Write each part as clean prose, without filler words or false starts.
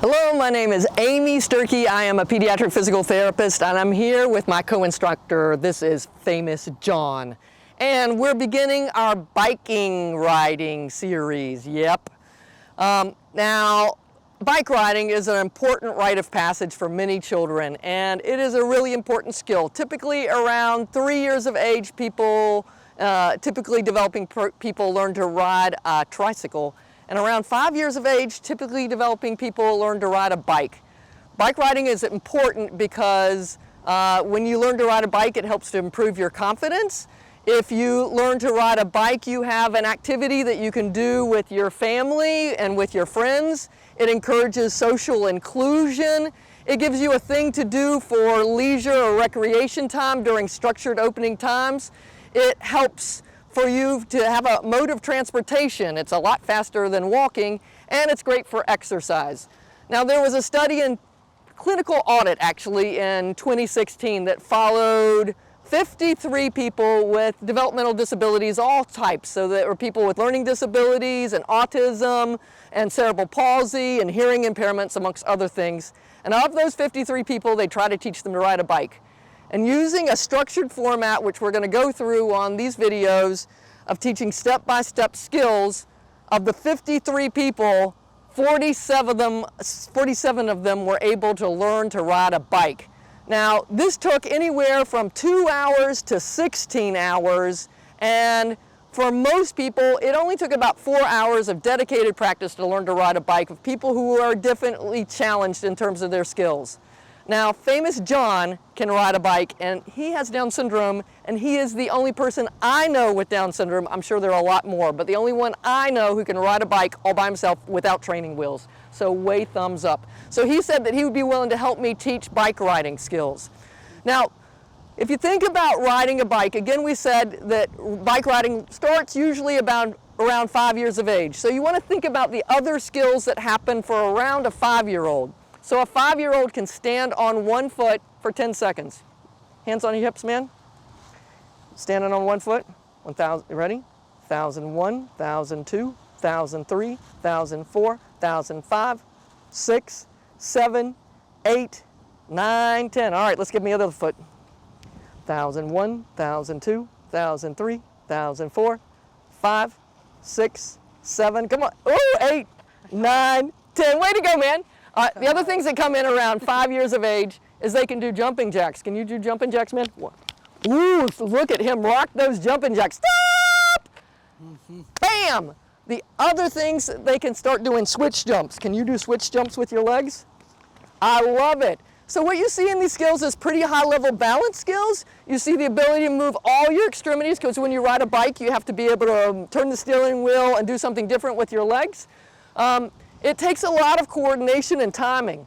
Hello, my name is Amy Sturkey. I am a pediatric physical therapist, and I'm here with my co-instructor. This is Famous John. And we're beginning our biking riding series. Yep. Now, bike riding is an important rite of passage for many children, and it is a really important skill. Typically around 3 years of age, typically developing people learn to ride a tricycle. And around 5 years of age, typically developing people learn to ride a bike. Bike riding is important because when you learn to ride a bike, it helps to improve your confidence. If you learn to ride a bike, you have an activity that you can do with your family and with your friends. It encourages social inclusion. It gives you a thing to do for leisure or recreation time during structured opening times. It helps for you to have a mode of transportation. It's a lot faster than walking, and it's great for exercise. Now, there was a study in clinical audit actually in 2016 that followed 53 people with developmental disabilities, all types. So there were people with learning disabilities and autism and cerebral palsy and hearing impairments, amongst other things. And of those 53 people, they tried to teach them to ride a bike. And using a structured format, which we're going to go through on these videos of teaching step-by-step skills, of the 53 people, 47 of them were able to learn to ride a bike. Now, this took anywhere from 2 hours to 16 hours, and for most people, it only took about 4 hours of dedicated practice to learn to ride a bike of people who are definitely challenged in terms of their skills. Now, Famous John can ride a bike, and he has Down syndrome, and he is the only person I know with Down syndrome. I'm sure there are a lot more, but the only one I know who can ride a bike all by himself without training wheels. So way thumbs up. So he said that he would be willing to help me teach bike riding skills. Now, if you think about riding a bike, again, we said that bike riding starts usually about around 5 years of age. So you want to think about the other skills that happen for around a 5-year-old. So a 5-year-old can stand on one foot for 10 seconds. Hands on your hips, man. Standing on one foot. 1,000, ready? 1,001, 1,002, 1,003, 1,004, 1,005, 6, 7, 8, 9, 10. All right, let's give me the other foot. 1,001, 1,002, 1,003, 1,004, 5, 6, 7. Come on. Oh, 8, 9, 10. Way to go, man. The other things that come in around 5 years of age is they can do jumping jacks. Can you do jumping jacks, man? Ooh, look at him rock those jumping jacks. Stop! Bam! The other things, they can start doing switch jumps. Can you do switch jumps with your legs? I love it. So what you see in these skills is pretty high-level balance skills. You see the ability to move all your extremities, because when you ride a bike, you have to be able to turn the steering wheel and do something different with your legs. It takes a lot of coordination and timing.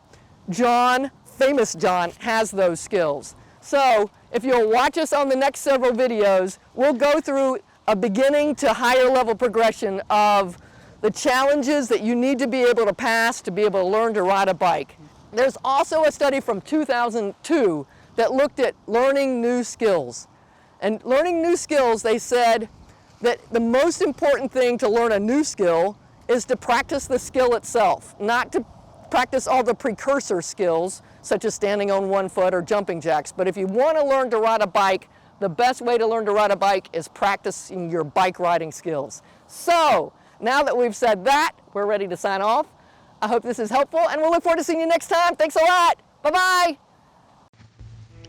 John, Famous John, has those skills. So if you'll watch us on the next several videos, we'll go through a beginning to higher level progression of the challenges that you need to be able to pass to be able to learn to ride a bike. There's also a study from 2002 that looked at learning new skills. And learning new skills, they said that the most important thing to learn a new skill is to practice the skill itself, not to practice all the precursor skills, such as standing on one foot or jumping jacks. But if you want to learn to ride a bike, the best way to learn to ride a bike is practicing your bike riding skills. So, now that we've said that, we're ready to sign off. I hope this is helpful, and we'll look forward to seeing you next time. Thanks a lot. Bye-bye.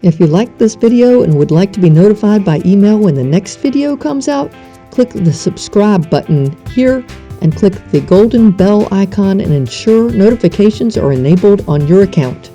If you liked this video and would like to be notified by email when the next video comes out, click the subscribe button here and click the golden bell icon and ensure notifications are enabled on your account.